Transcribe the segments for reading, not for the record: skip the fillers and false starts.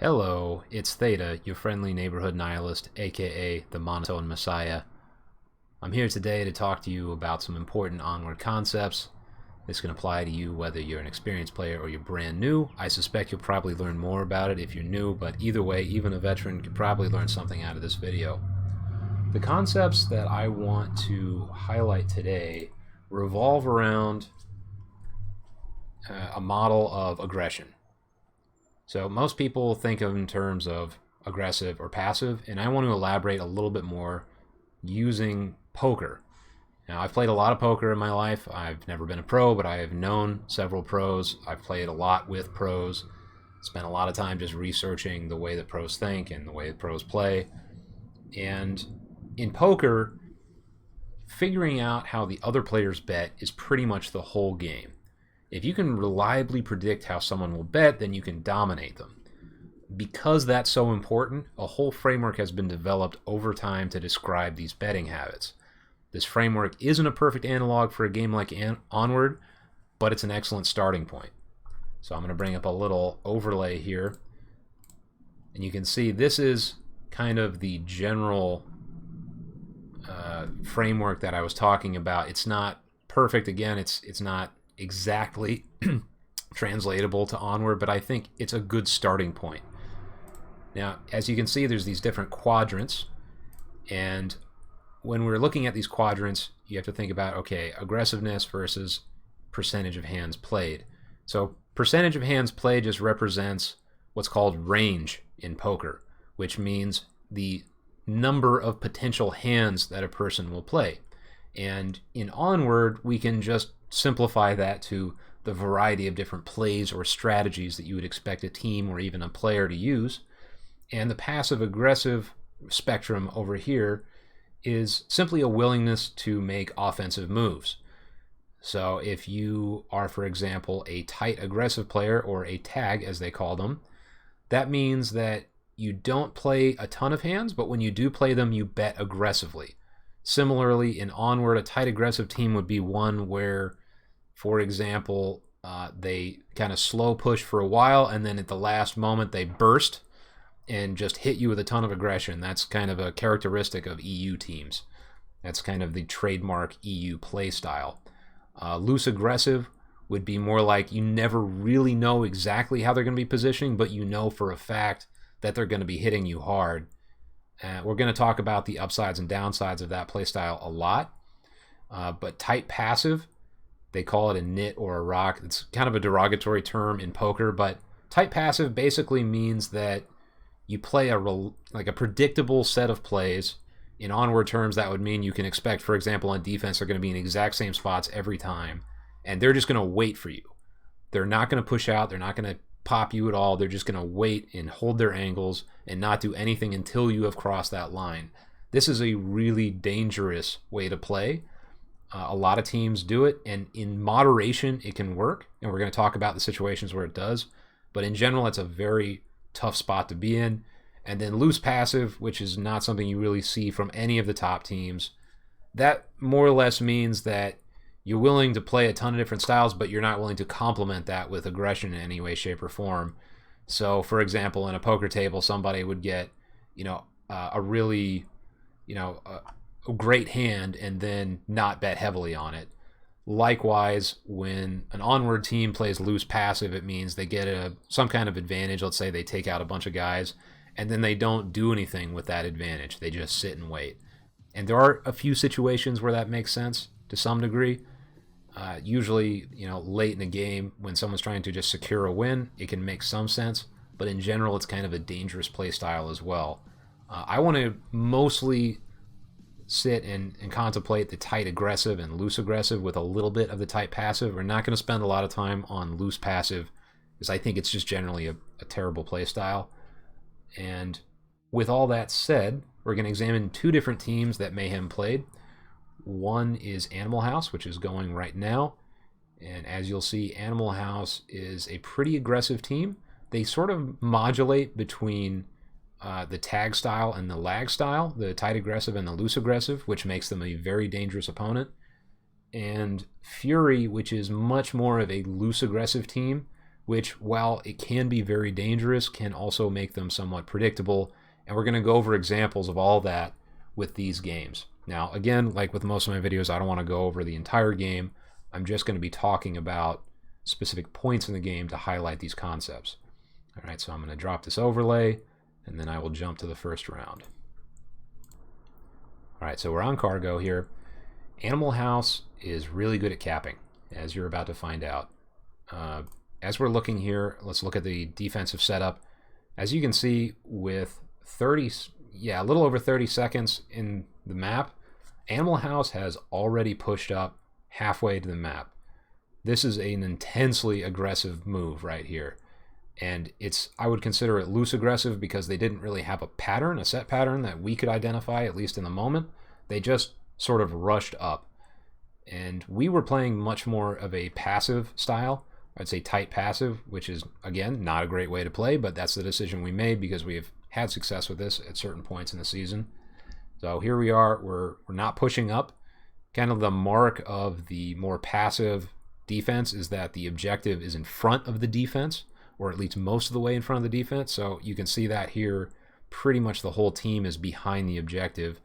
Hello, it's Theta, your friendly neighborhood nihilist, aka the Monotone Messiah. I'm here today to talk to you about some important Onward concepts. This can apply to you whether you're an experienced player or you're brand new. I suspect you'll probably learn more about it if you're new, but either way, even a veteran could probably learn something out of this video. The concepts that I want to highlight today revolve around a model of aggression. So most people think of in terms of aggressive or passive, and I want to elaborate a little bit more using poker. Now, I've played a lot of poker in my life. I've never been a pro, but I have known several pros. I've played a lot with pros, spent a lot of time just researching the way that pros think and the way that pros play. And in poker, figuring out how the other players bet is pretty much the whole game. If you can reliably predict how someone will bet, then you can dominate them. Because that's so important, a whole framework has been developed over time to describe these betting habits. This framework isn't a perfect analog for a game like Onward, but it's an excellent starting point. So I'm going to bring up a little overlay here. And you can see this is kind of the general framework that I was talking about. It's not perfect. Again, it's not exactly translatable to Onward, but I think it's a good starting point. Now, as you can see, there's these different quadrants, and when we're looking at these quadrants, you have to think about, okay, aggressiveness versus percentage of hands played. So percentage of hands played just represents what's called range in poker, which means the number of potential hands that a person will play. And in Onward, we can just simplify that to the variety of different plays or strategies that you would expect a team or even a player to use. And the passive-aggressive spectrum over here is simply a willingness to make offensive moves. So if you are, for example, a tight aggressive player, or a tag as they call them, that means that you don't play a ton of hands, but when you do play them, you bet aggressively. Similarly, in Onward, a tight aggressive team would be one where, for example, they kind of slow push for a while, and then at the last moment they burst and just hit you with a ton of aggression. That's kind of a characteristic of EU teams. That's kind of the trademark EU play style. Loose aggressive would be more like you never really know exactly how they're going to be positioning, but you know for a fact that they're going to be hitting you hard. We're going to talk about the upsides and downsides of that play style a lot. But tight passive, they call it a nit or a rock. It's kind of a derogatory term in poker, but tight passive basically means that you play like a predictable set of plays. In Onward terms, that would mean you can expect, for example, on defense, they're going to be in the exact same spots every time, and they're just going to wait for you. They're not going to push out. They're not going to pop you at all. They're just going to wait and hold their angles and not do anything until you have crossed that line. This is a really dangerous way to play. A lot of teams do it, and in moderation, it can work, and we're going to talk about the situations where it does, but in general, it's a very tough spot to be in. And then loose passive, which is not something you really see from any of the top teams, that more or less means that you're willing to play a ton of different styles, but you're not willing to complement that with aggression in any way, shape, or form. So, for example, in a poker table, somebody would get, a really, a great hand and then not bet heavily on it. Likewise, when an Onward team plays loose passive, it means they get some kind of advantage. Let's say they take out a bunch of guys, and then they don't do anything with that advantage. They just sit and wait. And there are a few situations where that makes sense to some degree. Usually, late in the game when someone's trying to just secure a win, it can make some sense. But in general, it's kind of a dangerous play style as well. I want to mostly sit and contemplate the tight aggressive and loose aggressive with a little bit of the tight passive. We're not going to spend a lot of time on loose passive because I think it's just generally a terrible play style. And with all that said, we're going to examine two different teams that Mayhem played. One is Animal House, which is going right now. And as you'll see, Animal House is a pretty aggressive team. They sort of modulate between the tag style and the lag style, the tight aggressive and the loose aggressive, which makes them a very dangerous opponent. And Fury, which is much more of a loose aggressive team, which, while it can be very dangerous, can also make them somewhat predictable. And we're going to go over examples of all that with these games. Now, again, like with most of my videos, I don't want to go over the entire game. I'm just going to be talking about specific points in the game to highlight these concepts. All right, so I'm going to drop this overlay, and then I will jump to the first round. All right, so we're on cargo here. Animal House is really good at capping, as you're about to find out. As we're looking here, let's look at the defensive setup. As you can see, with a little over 30 seconds in the map, Animal House has already pushed up halfway to the map. This is an intensely aggressive move right here. And I would consider it loose aggressive because they didn't really have a pattern, a set pattern that we could identify, at least in the moment. They just sort of rushed up. And we were playing much more of a passive style. I'd say tight passive, which is, again, not a great way to play, but that's the decision we made because we have had success with this at certain points in the season. So here we are, we're not pushing up. Kind of the mark of the more passive defense is that the objective is in front of the defense, or at least most of the way in front of the defense. So you can see that here, pretty much the whole team is behind the objective.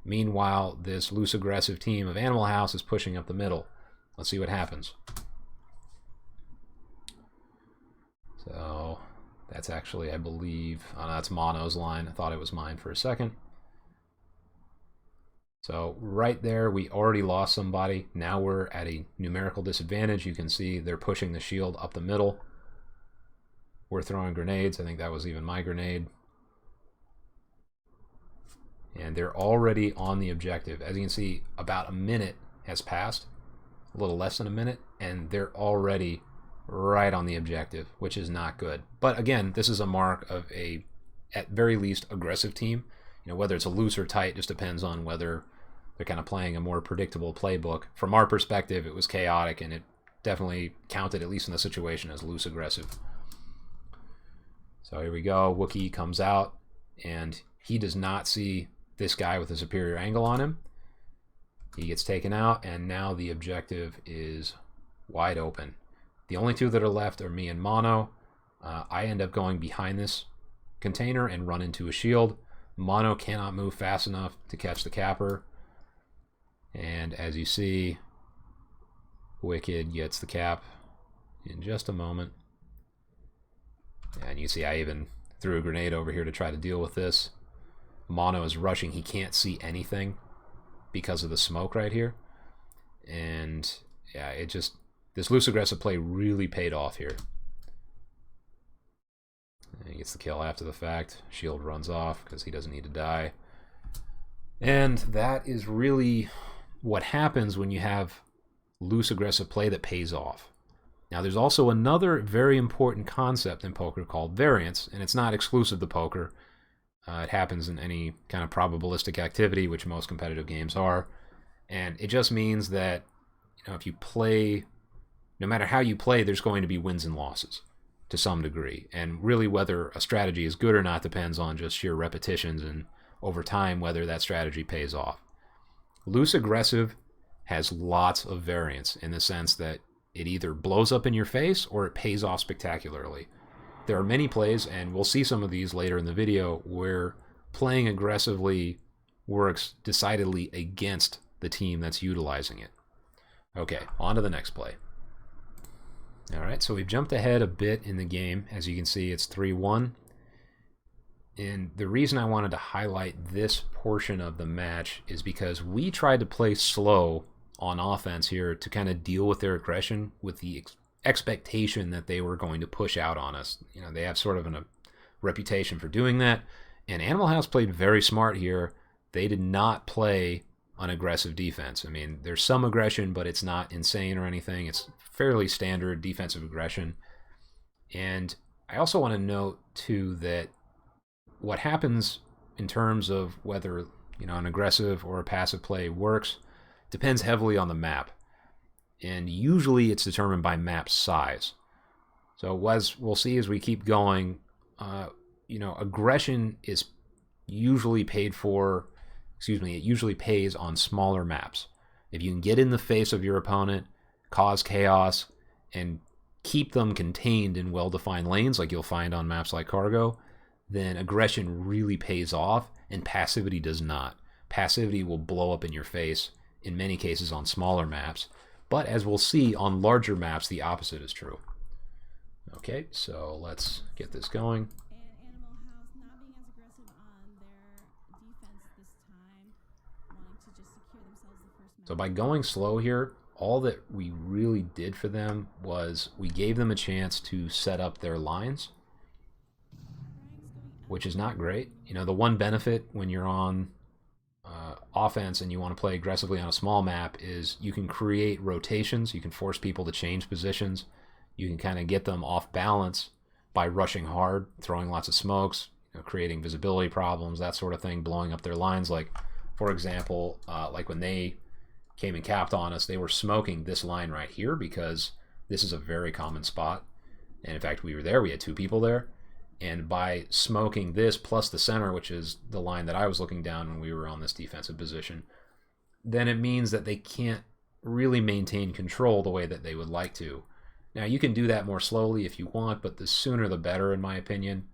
Meanwhile, this loose aggressive team of Animal House is pushing up the middle. Let's see what happens. So that's actually, I believe, that's Mono's line. I thought it was mine for a second. So right there, we already lost somebody. Now we're at a numerical disadvantage. You can see they're pushing the shield up the middle. We're throwing grenades. I think that was even my grenade. And they're already on the objective. As you can see, about a minute has passed, a little less than a minute, and they're already right on the objective, which is not good. But again, this is a mark of a, at very least, aggressive team. Whether it's a loose or tight just depends on whether they're kind of playing a more predictable playbook. From our perspective, it was chaotic, and it definitely counted, at least in the situation, as loose aggressive. So here we go. Wookiee comes out, and he does not see this guy with a superior angle on him. He gets taken out, and now the objective is wide open. The only two that are left are me and Mono. I end up going behind this container and run into a shield. Mono cannot move fast enough to catch the capper. And as you see, Wicked gets the cap in just a moment. And you see I even threw a grenade over here to try to deal with this. Mono is rushing. He can't see anything because of the smoke right here. And yeah, this loose aggressive play really paid off here. And he gets the kill after the fact. Shield runs off because he doesn't need to die. And that is really what happens when you have loose aggressive play that pays off. Now there's also another very important concept in poker called variance, and it's not exclusive to poker. It happens in any kind of probabilistic activity, which most competitive games are. And it just means that if you play, no matter how you play, there's going to be wins and losses to some degree. And really whether a strategy is good or not depends on just sheer repetitions and over time whether that strategy pays off. Loose aggressive has lots of variance in the sense that it either blows up in your face or it pays off spectacularly. There are many plays, and we'll see some of these later in the video, where playing aggressively works decidedly against the team that's utilizing it. Okay, on to the next play. All right, so we've jumped ahead a bit in the game. As you can see, it's 3-1. And the reason I wanted to highlight this portion of the match is because we tried to play slow on offense here to kind of deal with their aggression with the expectation that they were going to push out on us. They have sort of a reputation for doing that. And Animal House played very smart here. They did not play an aggressive defense. I mean, there's some aggression, but it's not insane or anything. It's fairly standard defensive aggression. And I also want to note, too, that what happens in terms of whether an aggressive or a passive play works depends heavily on the map. And usually it's determined by map size. So as we'll see as we keep going, aggression is usually paid for, it usually pays on smaller maps. If you can get in the face of your opponent, cause chaos, and keep them contained in well-defined lanes like you'll find on maps like Cargo, then aggression really pays off and passivity does not. Passivity will blow up in your face in many cases on smaller maps, but as we'll see on larger maps, the opposite is true. Okay, so let's get this going. So by going slow here, all that we really did for them was we gave them a chance to set up their lines, which is not great. You know, the one benefit when you're on offense and you want to play aggressively on a small map is you can create rotations. You can force people to change positions. You can kind of get them off balance by rushing hard, throwing lots of smokes, you know, creating visibility problems, that sort of thing, blowing up their lines. Like, for example, like when they came and capped on us, they were smoking this line right here because this is a very common spot. And in fact, we were there. We had two people there. And by smoking this plus the center, which is the line that I was looking down when we were on this defensive position, then it means that they can't really maintain control the way that they would like to. Now, you can do that more slowly if you want, but the sooner the better, in my opinion.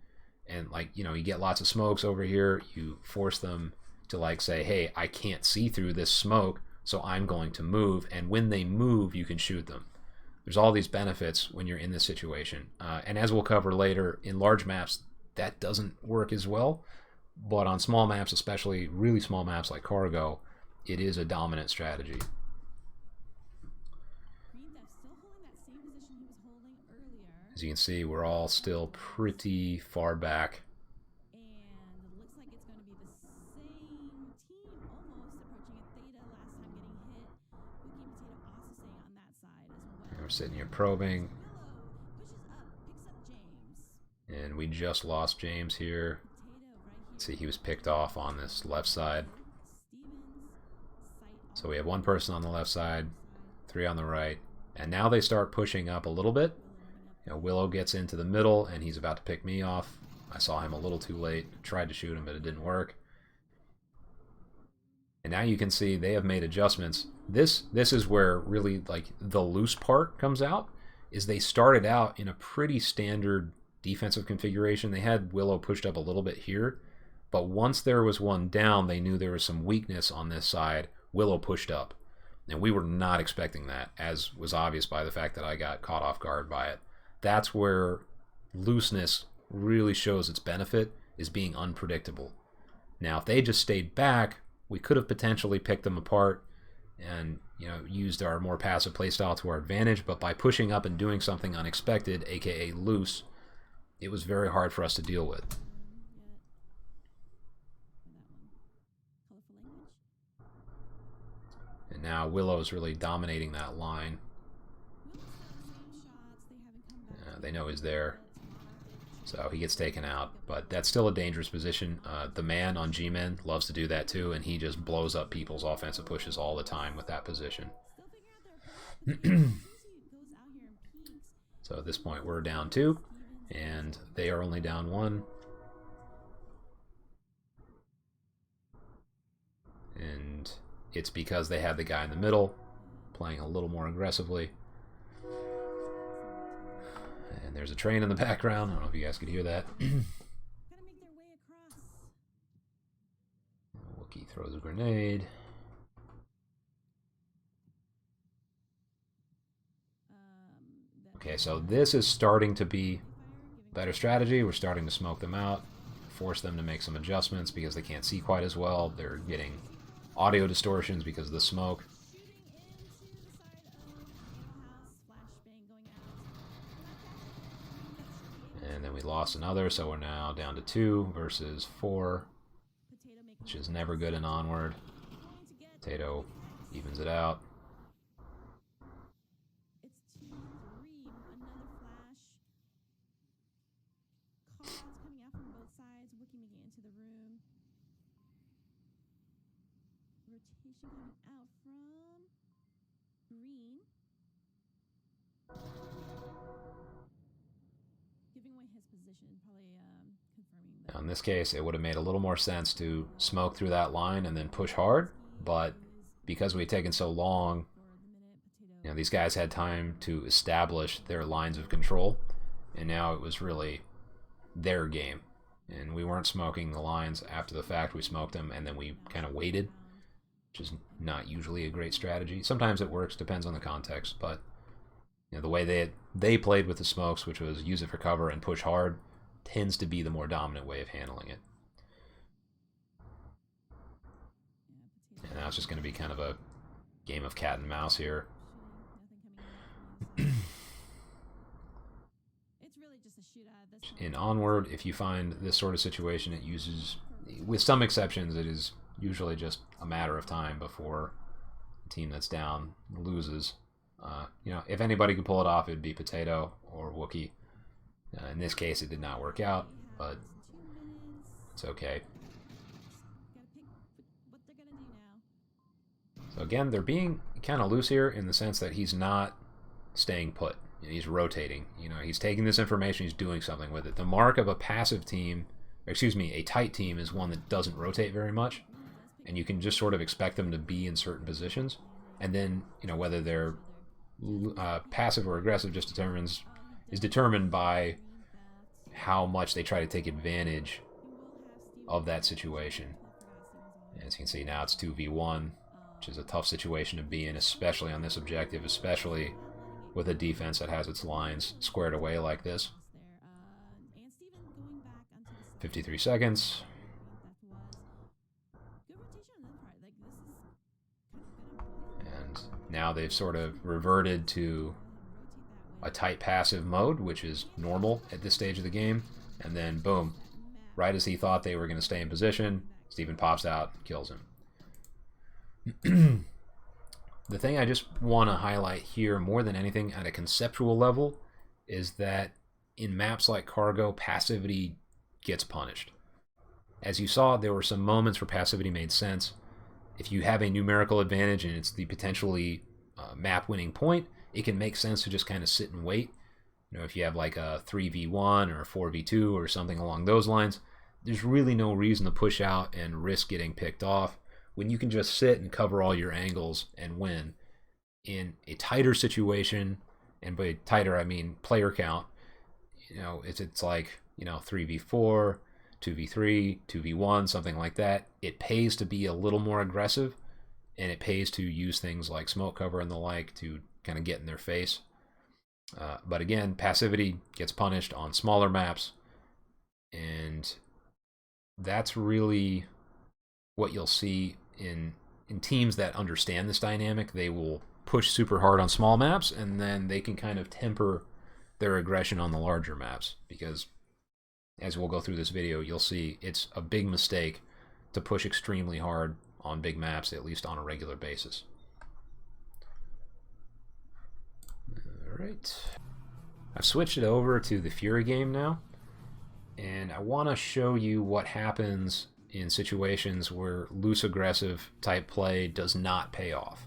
And, like, you know, you get lots of smokes over here. You force them to, like, say, hey, I can't see through this smoke, so I'm going to move. And when they move, you can shoot them. There's all these benefits when you're in this situation. And as we'll cover later, in large maps, that doesn't work as well. But on small maps, especially really small maps like Cargo, it is a dominant strategy. As you can see, we're all still pretty far back. And it looks like it's going to be the same team almost approaching a Theta last time getting hit. Wookie and Potato also staying on that side as well. And we're sitting here probing. Pushes up, picks up James. And we just lost James here. See, he was picked off on this left side. So we have one person on the left side, three on the right. And now they start pushing up a little bit. You know, Willow gets into the middle, and he's about to pick me off. I saw him a little too late. Tried to shoot him, but it didn't work. And now you can see they have made adjustments. This is where really, like, the loose part comes out, is they started out in a pretty standard defensive configuration. They had Willow pushed up a little bit here, but once there was one down, they knew there was some weakness on this side. Willow pushed up. And we were not expecting that, as was obvious by the fact that I got caught off guard by it. That's where looseness really shows its benefit, is being unpredictable. Now, if they just stayed back, we could have potentially picked them apart and, you know, used our more passive playstyle to our advantage, but by pushing up and doing something unexpected, aka loose, it was very hard for us to deal with. And now Willow's really dominating that line. They know he's there, so he gets taken out, but that's still a dangerous position. The man on G-Men loves to do that too, and he just blows up people's offensive pushes all the time with that position. So at this point we're down 2, and they are only down 1. And it's because they had the guy in the middle playing a little more aggressively. And there's a train in the background. I don't know if you guys could hear that. Gotta make their way across. Wookie throws a grenade. Okay, so this is starting to be a better strategy. We're starting to smoke them out, force them to make some adjustments because they can't see quite as well. They're getting audio distortions because of the smoke. And then we lost another, so we're now down to 2 versus 4, which is never good in Onward. Potato evens it out. It's 2-3. Another flash. Callouts coming out from both sides. Wookie making it into the room. Rotation coming out from green. Giving away his position, probably confirming that. Now in this case, it would have made a little more sense to smoke through that line and then push hard, but because we had taken so long, You know, these guys had time to establish their lines of control, and now it was really their game. And we weren't smoking the lines after the fact. We smoked them, and then we kind of waited, which is not usually a great strategy. Sometimes it works, depends on the context, but you know, the way they played with the smokes, which was use it for cover and push hard, tends to be the more dominant way of handling it. And now it's just going to be kind of a game of cat and mouse here. In Onward, if you find this sort of situation, it uses, with some exceptions, it is usually just a matter of time before the team that's down loses. You know, if anybody could pull it off, it would be Potato or Wookiee. In this case, it did not work out, but it's okay. So again, they're being kind of loose here in the sense that he's not staying put. You know, he's rotating. You know, he's taking this information, he's doing something with it. The mark of a passive team, excuse me, a tight team is one that doesn't rotate very much, and you can just sort of expect them to be in certain positions, and then, you know, whether they're passive or aggressive is determined by how much they try to take advantage of that situation. As you can see now, it's 2v1, which is a tough situation to be in, especially on this objective, especially with a defense that has its lines squared away like this. 53 seconds. And now they've sort of reverted to a tight passive mode, which is normal at this stage of the game. And then, boom, right as he thought they were going to stay in position, Steven pops out and kills him. The thing I just want to highlight here more than anything at a conceptual level is that in maps like Cargo, passivity gets punished. As you saw, there were some moments where passivity made sense. If you have a numerical advantage and it's the potentially map-winning point, it can make sense to just kind of sit and wait. You know, if you have like a 3v1 or a 4v2 or something along those lines, there's really no reason to push out and risk getting picked off when you can just sit and cover all your angles and win. In a tighter situation, and by tighter I mean player count, you know, it's like, you know, 3v4, 2v3, 2v1, something like that. It pays to be a little more aggressive, and it pays to use things like smoke cover and the like to kind of get in their face. But again, passivity gets punished on smaller maps, and that's really what you'll see in teams that understand this dynamic. They will push super hard on small maps, and then they can kind of temper their aggression on the larger maps, because as we'll go through this video, you'll see it's a big mistake to push extremely hard on big maps, at least on a regular basis. Alright, I've switched it over to the Fury game now, and I want to show you what happens in situations where loose aggressive type play does not pay off.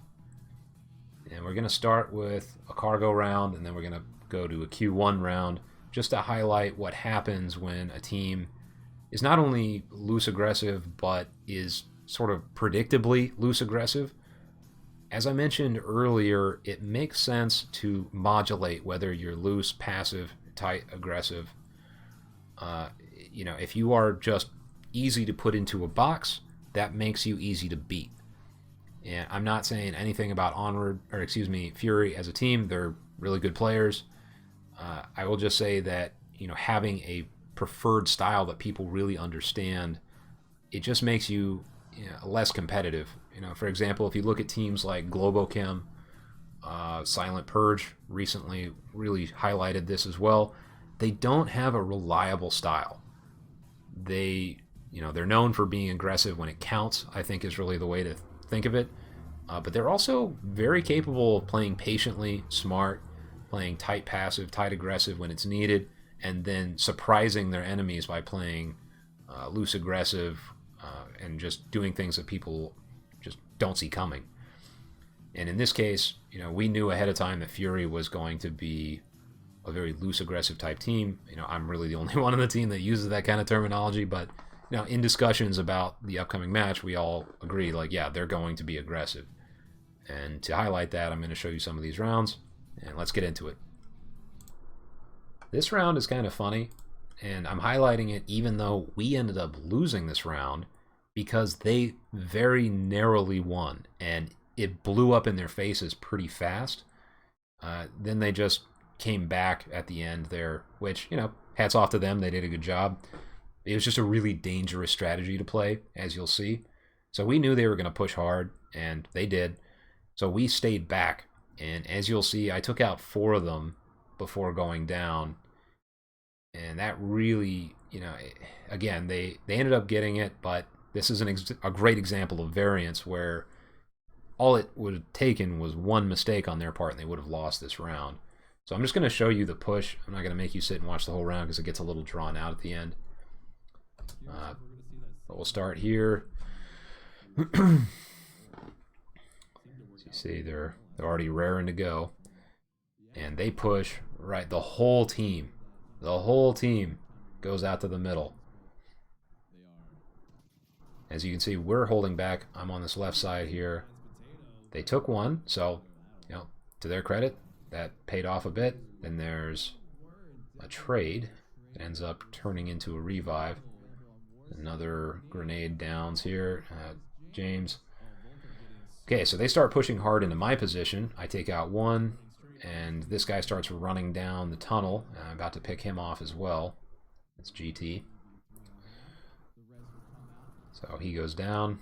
And we're going to start with a cargo round, and then we're going to go to a Q1 round, just to highlight what happens when a team is not only loose aggressive, but is sort of predictably loose aggressive. As I mentioned earlier, it makes sense to modulate whether you're loose, passive, tight, aggressive. You know, if you are just easy to put into a box, that makes you easy to beat. And I'm not saying anything about Onward, or excuse me, Fury as a team. They're really good players. I will just say that, you know, having a preferred style that people really understand, it just makes you, you know, less competitive. You know, for example, if you look at teams like Globochem, Silent Purge recently really highlighted this as well. They don't have a reliable style. They, you know, they're known for being aggressive when it counts, I think is really the way to think of it. But they're also very capable of playing patiently, smart, playing tight passive, tight aggressive when it's needed, and then surprising their enemies by playing loose aggressive and just doing things that people just don't see coming. And in this case, you know, we knew ahead of time that Fury was going to be a very loose aggressive type team. You know, I'm really the only one on the team that uses that kind of terminology, but you know, in discussions about the upcoming match, we all agree, like, yeah, they're going to be aggressive. And to highlight that, I'm going to show you some of these rounds, and let's get into it. This round is kind of funny, and I'm highlighting it even though we ended up losing this round because they very narrowly won, and it blew up in their faces pretty fast. Then they just came back at the end there, which, you know, hats off to them. They did a good job. It was just a really dangerous strategy to play, as you'll see. So we knew they were going to push hard, and they did. So we stayed back, and as you'll see, I took out 4 of them before going down. And that really, you know, again, they ended up getting it, but this is a great example of variance where all it would have taken was one mistake on their part and they would have lost this round. So I'm just going to show you the push. I'm not going to make you sit and watch the whole round because it gets a little drawn out at the end. But we'll start here. As you see, they're already raring to go. And they push, right, the whole team goes out to the middle. As you can see, we're holding back. I'm on this left side here. They took one, so, you know, to their credit, that paid off a bit. Then there's a trade. It ends up turning into a revive. Another grenade downs here. James. Okay, so they start pushing hard into my position. I take out one, and this guy starts running down the tunnel. I'm about to pick him off as well. That's GT. So he goes down.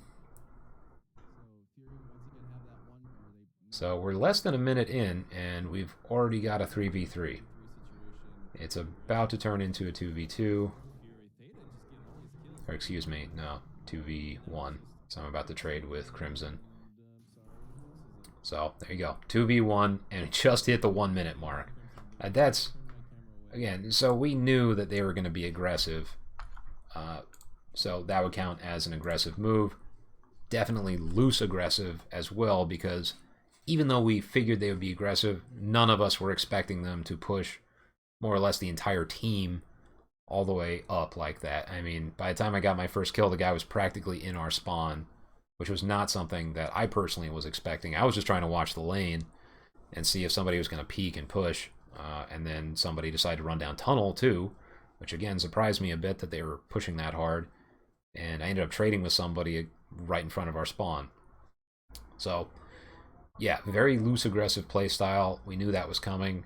So we're less than a minute in, and we've already got a 3v3. It's about to turn into a 2v2. Or excuse me, no, 2v1. So I'm about to trade with Crimson. So there you go, 2v1, and it just hit the 1 minute mark. That's, again, so we knew that they were going to be aggressive. So that would count as an aggressive move. Definitely loose aggressive as well, because even though we figured they would be aggressive, none of us were expecting them to push more or less the entire team all the way up like that. I mean, by the time I got my first kill, the guy was practically in our spawn, which was not something that I personally was expecting. I was just trying to watch the lane and see if somebody was going to peek and push, and then somebody decided to run down tunnel too, which again surprised me a bit that they were pushing that hard, and I ended up trading with somebody right in front of our spawn. So yeah, very loose aggressive play style. We knew that was coming,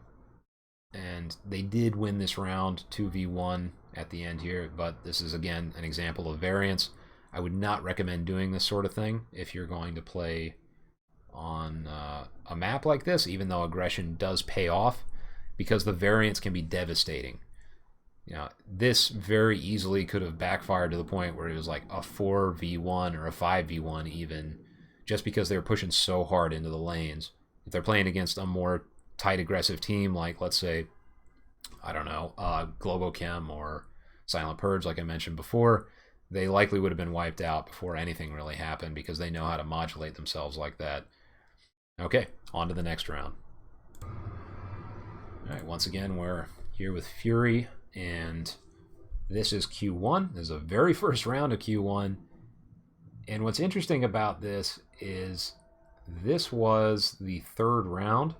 and they did win this round 2v1 at the end here, but this is again an example of variance. I would not recommend doing this sort of thing if you're going to play on a map like this, even though aggression does pay off, because the variance can be devastating. You know, this very easily could have backfired to the point where it was like a 4v1 or a 5v1 even, just because they were pushing so hard into the lanes. If they're playing against a more tight aggressive team, like let's say, I don't know, Globochem or Silent Purge, like I mentioned before, they likely would have been wiped out before anything really happened because they know how to modulate themselves like that. Okay, on to the next round. Alright, once again, we're here with Fury, and this is Q1. This is the very first round of Q1. And what's interesting about this is this was the 3rd round,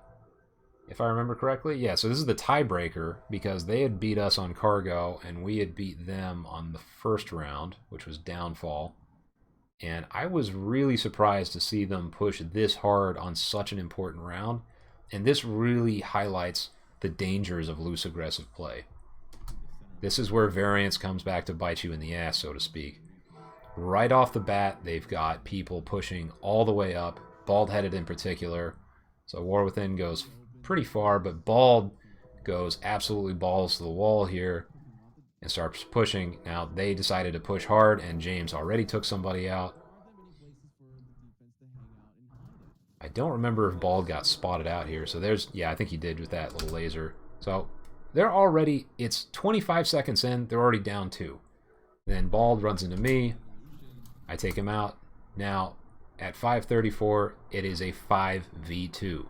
if I remember correctly. Yeah, so this is the tiebreaker because they had beat us on cargo and we had beat them on the 1st round, which was downfall. And I was really surprised to see them push this hard on such an important round. And this really highlights the dangers of loose aggressive play. This is where variance comes back to bite you in the ass, so to speak. Right off the bat, they've got people pushing all the way up, Bald-headed in particular. So War Within goes pretty far, but Bald goes absolutely balls to the wall here and starts pushing. Now, they decided to push hard, and James already took somebody out. I don't remember if Bald got spotted out here. So there's, yeah, I think he did with that little laser. So they're already, it's 25 seconds in, they're already down 2. Then Bald runs into me. I take him out. Now, at 5:34, it is a 5v2.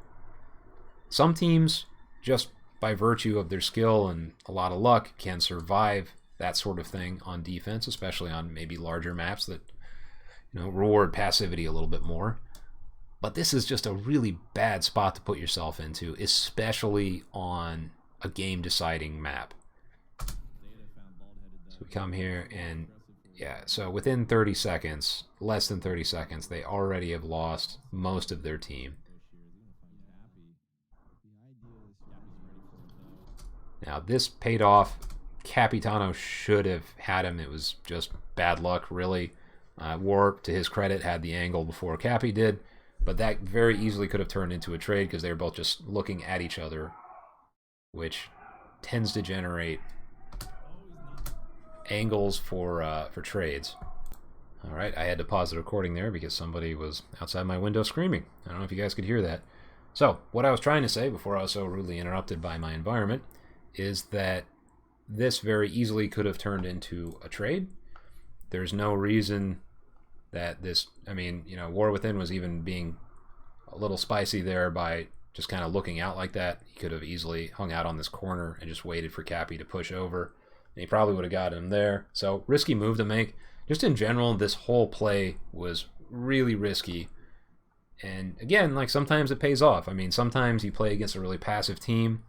Some teams, just by virtue of their skill and a lot of luck, can survive that sort of thing on defense, especially on maybe larger maps that, you know, reward passivity a little bit more. But this is just a really bad spot to put yourself into, especially on a game-deciding map. So we come here and, yeah, so within 30 seconds, less than 30 seconds, they already have lost most of their team. Now, this paid off. Capitano should have had him. It was just bad luck, really. War, to his credit, had the angle before Cappy did, but that very easily could have turned into a trade because they were both just looking at each other, which tends to generate angles for trades. All right, I had to pause the recording there because somebody was outside my window screaming. I don't know if you guys could hear that. So, what I was trying to say before I was so rudely interrupted by my environment is that this very easily could have turned into a trade. There's no reason that this, I mean, you know, War Within was even being a little spicy there by just kind of looking out like that. He could have easily hung out on this corner and just waited for Cappy to push over, and he probably would have got him there. So, risky move to make. Just in general, this whole play was really risky. And again, like, sometimes it pays off. I mean, sometimes you play against a really passive team,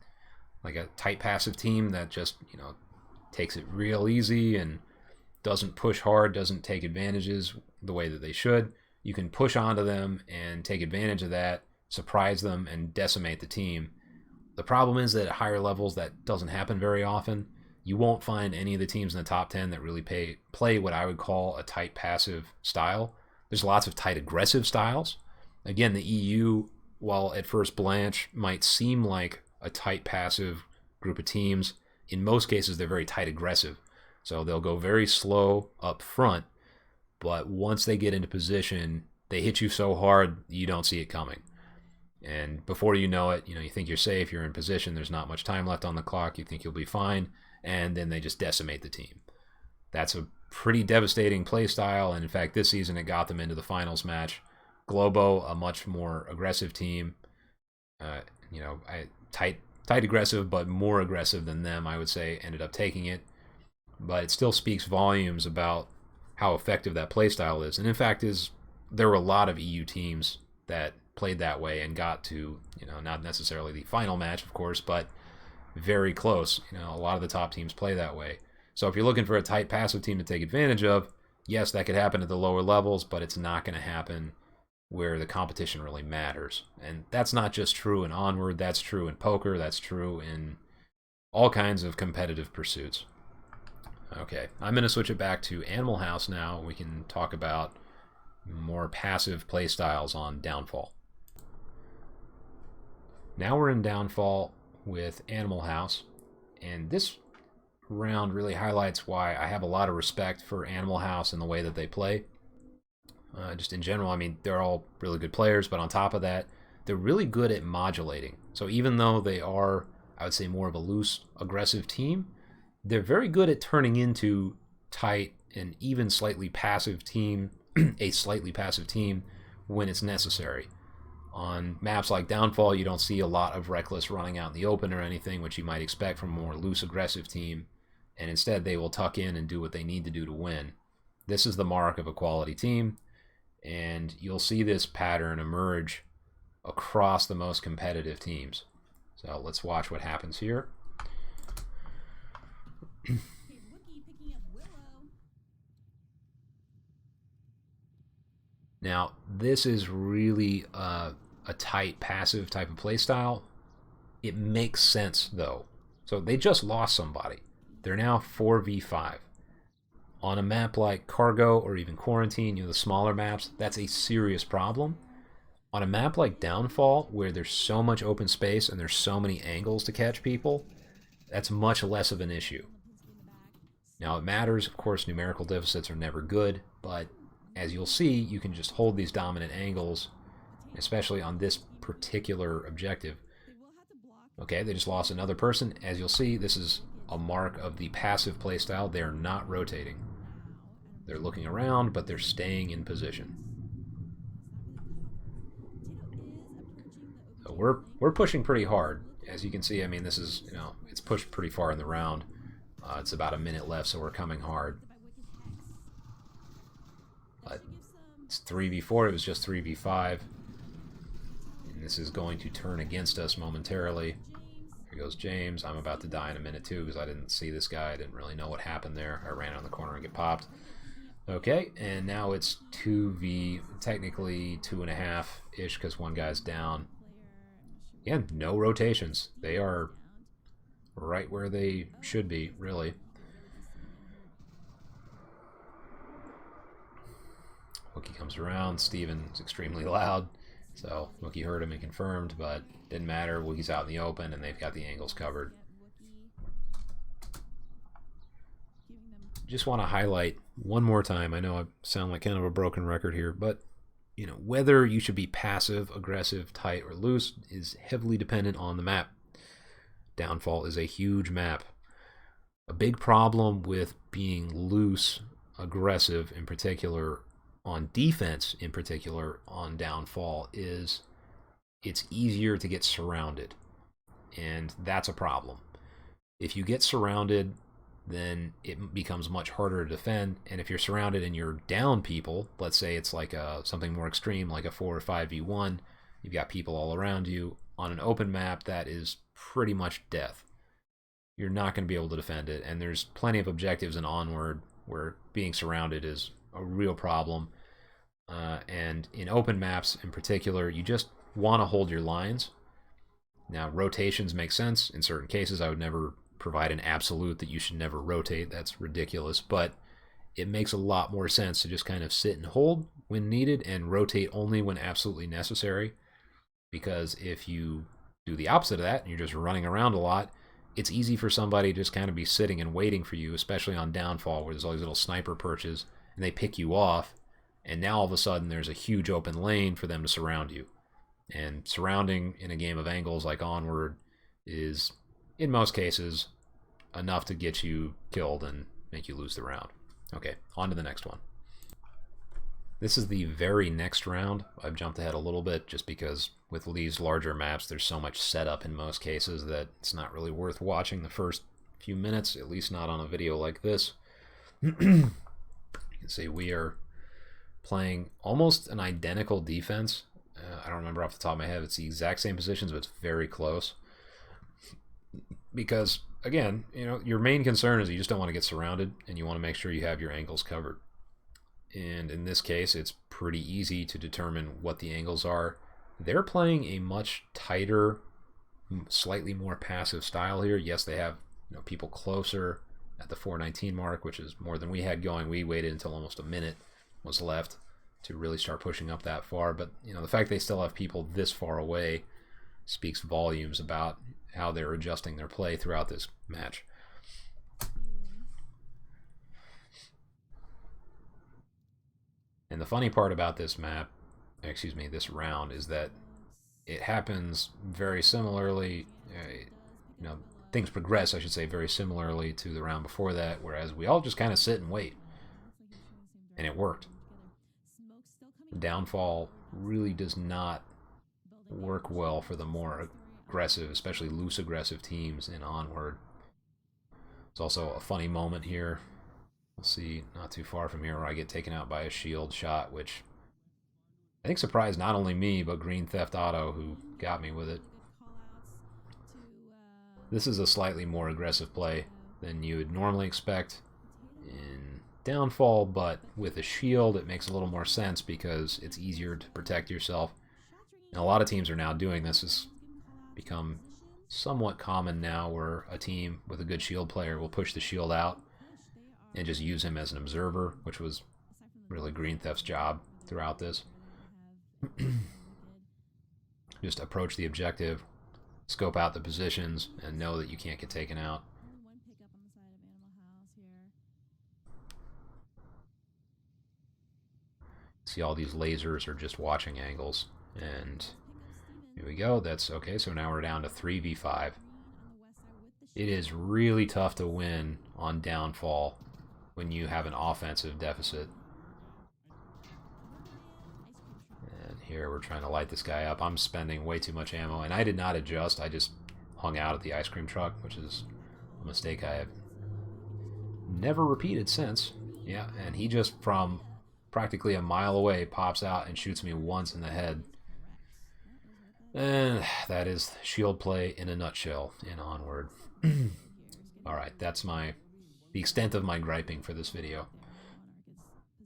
like a tight passive team that just, you know, takes it real easy and doesn't push hard, doesn't take advantages the way that they should. You can push onto them and take advantage of that, surprise them, and decimate the team. The problem is that at higher levels, that doesn't happen very often. You won't find any of the teams in the top 10 that really play what I would call a tight passive style. There's lots of tight aggressive styles. Again, the EU, while at first blanch might seem like a tight passive group of teams, in most cases they're very tight aggressive. So they'll go very slow up front, but once they get into position, they hit you so hard you don't see it coming. And before you know it, you know, you think you're safe, you're in position, there's not much time left on the clock, you think you'll be fine, and then they just decimate the team. That's a pretty devastating play style, and in fact this season it got them into the finals match. Globo, a much more aggressive team, you know, tight aggressive, but more aggressive than them, I would say, ended up taking it. But it still speaks volumes about how effective that playstyle is. And in fact, there were a lot of EU teams that played that way and got to, you know, not necessarily the final match, of course, but very close. You know, a lot of the top teams play that way. So if you're looking for a tight passive team to take advantage of, yes, that could happen at the lower levels, but it's not going to happen where the competition really matters. And that's not just true in Onward, that's true in poker, that's true in all kinds of competitive pursuits. Okay, I'm going to switch it back to Animal House now. We can talk about more passive play styles on Downfall. Now we're in Downfall with Animal House, and this round really highlights why I have a lot of respect for Animal House and the way that they play. Just in general, I mean, they're all really good players, but on top of that, they're really good at modulating. So even though they are, I would say, more of a loose, aggressive team, they're very good at turning into tight and even slightly passive team, a slightly passive team when it's necessary. On maps like Downfall, you don't see a lot of reckless running out in the open or anything, which you might expect from a more loose, aggressive team, and instead they will tuck in and do what they need to do to win. This is the mark of a quality team, and you'll see this pattern emerge across the most competitive teams. So let's watch what happens here. Now, this is really a tight, passive type of play style. It makes sense, though. So they just lost somebody. They're now 4v5. On a map like Cargo or even Quarantine, you know, the smaller maps, that's a serious problem. On a map like Downfall, where there's so much open space and there's so many angles to catch people, that's much less of an issue. Now, it matters, of course, numerical deficits are never good, but as you'll see, you can just hold these dominant angles, especially on this particular objective. Okay, they just lost another person. As you'll see, this is a mark of the passive playstyle. They're not rotating. They're looking around, but they're staying in position. So we're pushing pretty hard. As you can see, I mean, this is, you know, it's pushed pretty far in the round. It's about a minute left, so we're coming hard. But it's 3v4, it was just 3v5. this is going to turn against us momentarily. Here goes James. I'm about to die in a minute too because I didn't see this guy. I didn't really know what happened there. I ran on the corner and get popped. Okay, and now it's 2v, technically 2.5-ish because one guy's down. Again, no rotations. They are right where they should be, really. Wookie comes around. Steven's extremely loud, so Wookie heard him and confirmed, but didn't matter. Wookie's out in the open, and they've got the angles covered. Just want to highlight one more time. I know I sound like kind of a broken record here, but you know, whether you should be passive, aggressive, tight, or loose is heavily dependent on the map. Downfall is a huge map. A big problem with being loose, aggressive in particular, on defense in particular, on Downfall, is it's easier to get surrounded. And that's a problem. If you get surrounded, then it becomes much harder to defend. And if you're surrounded and you're down people, let's say it's like something more extreme, like a 4 or 5v1, you've got people all around you, on an open map, that is pretty much death. You're not going to be able to defend it. And there's plenty of objectives in Onward where being surrounded is a real problem. And in open maps in particular, you just want to hold your lines. Now, rotations make sense. In certain cases, I would never provide an absolute that you should never rotate. That's ridiculous. But it makes a lot more sense to just kind of sit and hold when needed and rotate only when absolutely necessary. Because if you do the opposite of that and you're just running around a lot, it's easy for somebody to just kind of be sitting and waiting for you, especially on Downfall where there's all these little sniper perches and they pick you off. And now all of a sudden there's a huge open lane for them to surround you. And surrounding in a game of angles like Onward is, in most cases, enough to get you killed and make you lose the round. Okay, on to the next one. This is the very next round. I've jumped ahead a little bit just because with these larger maps there's so much setup in most cases that it's not really worth watching the first few minutes, at least not on a video like this. You can see we are playing almost an identical defense. I don't remember off the top of my head. It's the exact same positions, but it's very close. Because, again, you know, your main concern is you just don't want to get surrounded, and you want to make sure you have your angles covered. And in this case, it's pretty easy to determine what the angles are. They're playing a much tighter, slightly more passive style here. Yes, they have, you know, people closer at the 419 mark, which is more than we had going. We waited until almost a minute was left to really start pushing up that far. But you know, the fact they still have people this far away speaks volumes about how they're adjusting their play throughout this match. And the funny part about this map, excuse me, this round, is that it happens very similarly, you know, things progress, I should say, very similarly to the round before that, whereas we all just kind of sit and wait. And it worked. Downfall really does not work well for the more aggressive, especially loose aggressive teams in Onward. There's also a funny moment here. We'll see not too far from here where I get taken out by a shield shot, which I think surprised not only me, but Green Theft Auto, who got me with it. This is a slightly more aggressive play than you would normally expect in Downfall, but with a shield it makes a little more sense because it's easier to protect yourself. And a lot of teams are now doing this. It's become somewhat common now where a team with a good shield player will push the shield out and just use him as an observer, which was really Green Theft's job throughout this. Just approach the objective, scope out the positions, and know that you can't get taken out. See, all these lasers are just watching angles. And here we go. That's okay. So now we're down to 3v5. It is really tough to win on Downfall when you have an offensive deficit. And here we're trying to light this guy up. I'm spending way too much ammo, and I did not adjust. I just hung out at the ice cream truck, which is a mistake I have never repeated since. Yeah, and he just from practically a mile away pops out and shoots me once in the head. And that is shield play in a nutshell in Onward. Alright, that's the extent of my griping for this video.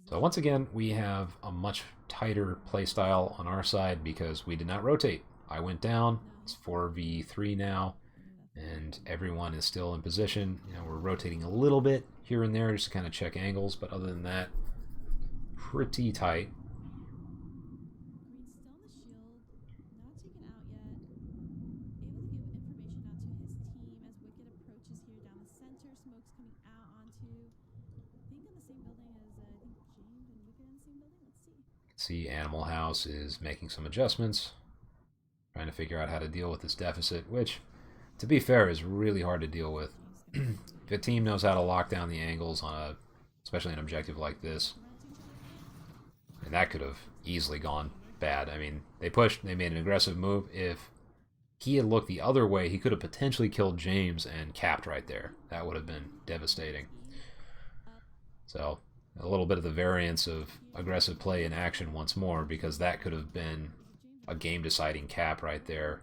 So once again, we have a much tighter playstyle on our side because we did not rotate. I went down, it's 4v3 now, and everyone is still in position. You know, we're rotating a little bit here and there just to kind of check angles, but other than that, pretty tight. See, Animal House is making some adjustments, trying to figure out how to deal with this deficit, which, to be fair, is really hard to deal with. If a team knows how to lock down the angles on especially an objective like this, and that could have easily gone bad. I mean, they pushed, they made an aggressive move. If he had looked the other way, he could have potentially killed James and capped right there. That would have been devastating. So, a little bit of the variance of aggressive play in action once more, because that could have been a game-deciding cap right there.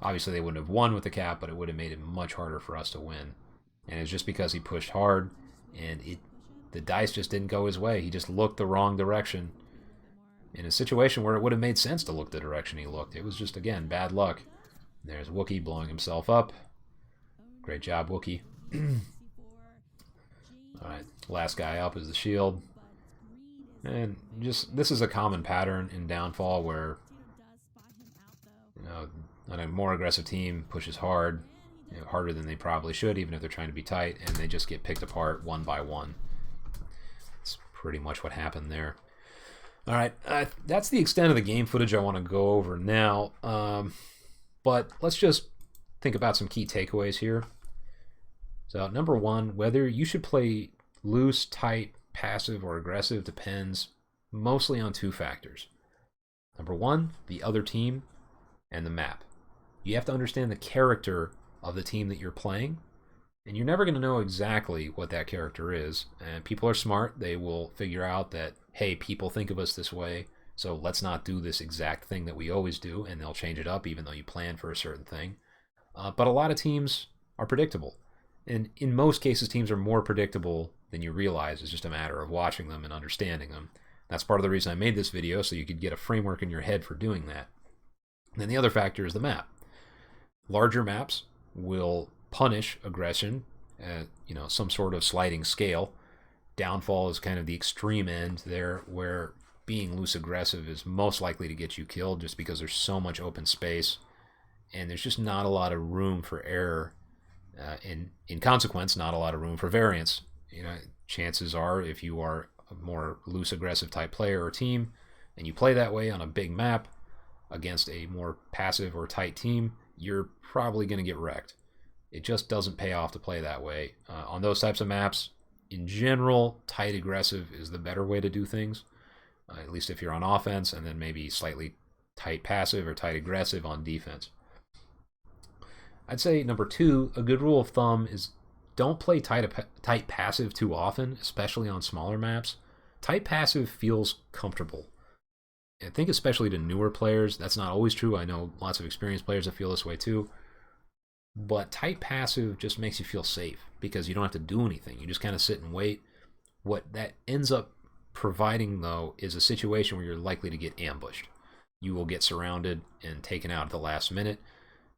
Obviously, they wouldn't have won with the cap, but it would have made it much harder for us to win. And it's just because he pushed hard, and the dice just didn't go his way. He just looked the wrong direction in a situation where it would have made sense to look the direction he looked. It was just, again, bad luck. There's Wookiee blowing himself up. Great job, Wookiee. Alright, last guy up is the shield. And just, this is a common pattern in Downfall where, you know, a more aggressive team pushes hard, you know, harder than they probably should, even if they're trying to be tight, and they just get picked apart one by one. That's pretty much what happened there. Alright, that's the extent of the game footage I want to go over now. But let's just think about some key takeaways here. So, number one, whether you should play loose, tight, passive, or aggressive depends mostly on two factors. Number one, the other team, and the map. You have to understand the character of the team that you're playing, and you're never going to know exactly what that character is. And people are smart. They will figure out that, hey, people think of us this way, so let's not do this exact thing that we always do, and they'll change it up even though you plan for a certain thing. But a lot of teams are predictable. And in most cases, teams are more predictable than you realize. It's just a matter of watching them and understanding them. That's part of the reason I made this video, so you could get a framework in your head for doing that. And then the other factor is the map. Larger maps will punish aggression at, you know, some sort of sliding scale. Downfall is kind of the extreme end there, where being loose aggressive is most likely to get you killed just because there's so much open space and there's just not a lot of room for error. In consequence, not a lot of room for variance. You know, chances are, if you are a more loose aggressive type player or team and you play that way on a big map against a more passive or tight team, you're probably going to get wrecked. It just doesn't pay off to play that way. On those types of maps, in general, tight aggressive is the better way to do things, at least if you're on offense, and then maybe slightly tight passive or tight aggressive on defense. I'd say number two, a good rule of thumb is don't play tight passive too often, especially on smaller maps. Tight passive feels comfortable. I think especially to newer players, that's not always true. I know lots of experienced players that feel this way too. But tight passive just makes you feel safe because you don't have to do anything. You just kind of sit and wait. What that ends up providing, though, is a situation where you're likely to get ambushed. You will get surrounded and taken out at the last minute,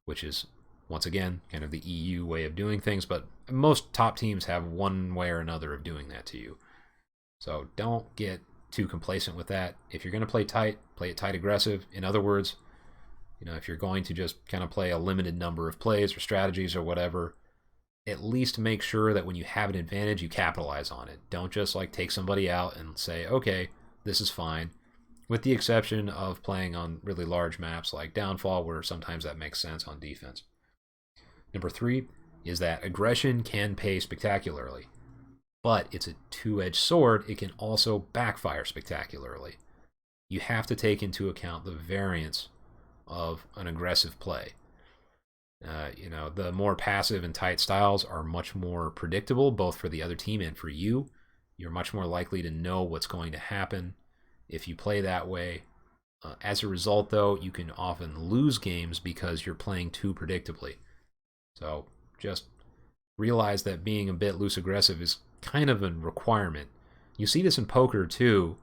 which is, once again, kind of the EU way of doing things, but most top teams have one way or another of doing that to you. So don't get too complacent with that. If you're going to play it tight aggressive. In other words, you know, if you're going to just kind of play a limited number of plays or strategies or whatever, at least make sure that when you have an advantage, you capitalize on it. Don't just like take somebody out and say, okay, this is fine, with the exception of playing on really large maps like Downfall, where sometimes that makes sense on defense. Number three is that aggression can pay spectacularly, but it's a two-edged sword. It can also backfire spectacularly. You have to take into account the variance of an aggressive play. You know, the more passive and tight styles are much more predictable, both for the other team and for you. You're much more likely to know what's going to happen if you play that way. As a result, though, you can often lose games because you're playing too predictably. So just realize that being a bit loose-aggressive is kind of a requirement. You see this in poker, too.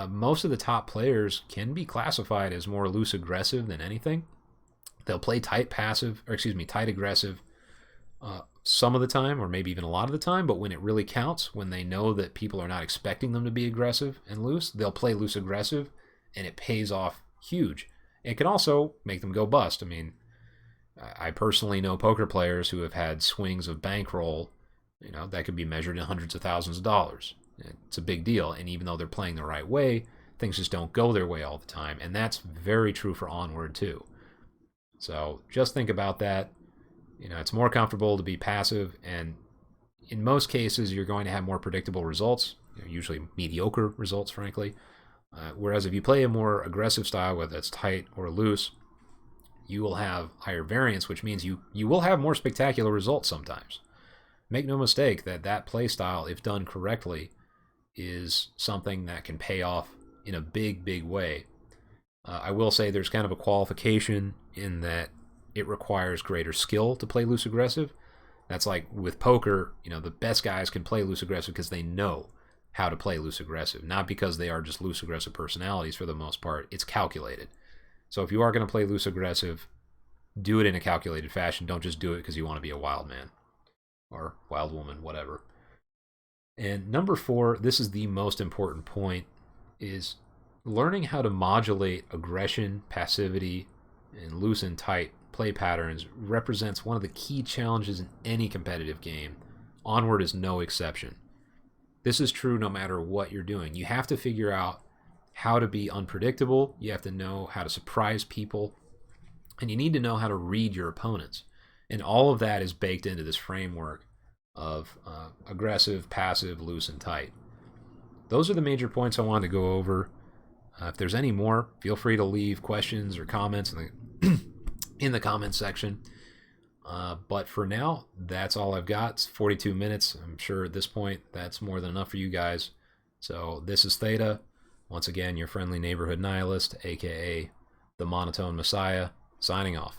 Most of the top players can be classified as more loose-aggressive than anything. They'll play tight passive, or excuse me, tight aggressive some of the time, or maybe even a lot of the time, but when it really counts, when they know that people are not expecting them to be aggressive and loose, they'll play loose-aggressive, and it pays off huge. It can also make them go bust. I mean, I personally know poker players who have had swings of bankroll, that could be measured in hundreds of thousands of dollars. It's a big deal, and even though they're playing the right way, things just don't go their way all the time, and that's very true for Onward too. So just think about that. It's more comfortable to be passive, and in most cases, you're going to have more predictable results, usually mediocre results, frankly. Whereas if you play a more aggressive style, whether it's tight or loose, you will have higher variance, which means you will have more spectacular results sometimes. Make no mistake that play style, if done correctly, is something that can pay off in a big, big way. I will say there's kind of a qualification in that it requires greater skill to play loose-aggressive. That's like with poker, the best guys can play loose-aggressive because they know how to play loose-aggressive, not because they are just loose-aggressive personalities for the most part. It's calculated. So if you are going to play loose-aggressive, do it in a calculated fashion. Don't just do it because you want to be a wild man or wild woman, whatever. And number 4, this is the most important point, is learning how to modulate aggression, passivity, and loose and tight play patterns represents one of the key challenges in any competitive game. Onward is no exception. This is true no matter what you're doing. You have to figure out how to be unpredictable. You have to know how to surprise people. And you need to know how to read your opponents. And all of that is baked into this framework of aggressive, passive, loose, and tight. Those are the major points I wanted to go over. If there's any more, feel free to leave questions or comments in the comments section. But for now, that's all I've got. It's 42 minutes. I'm sure at this point that's more than enough for you guys. So this is Theta. Once again, your friendly neighborhood nihilist, aka the Monotone Messiah, signing off.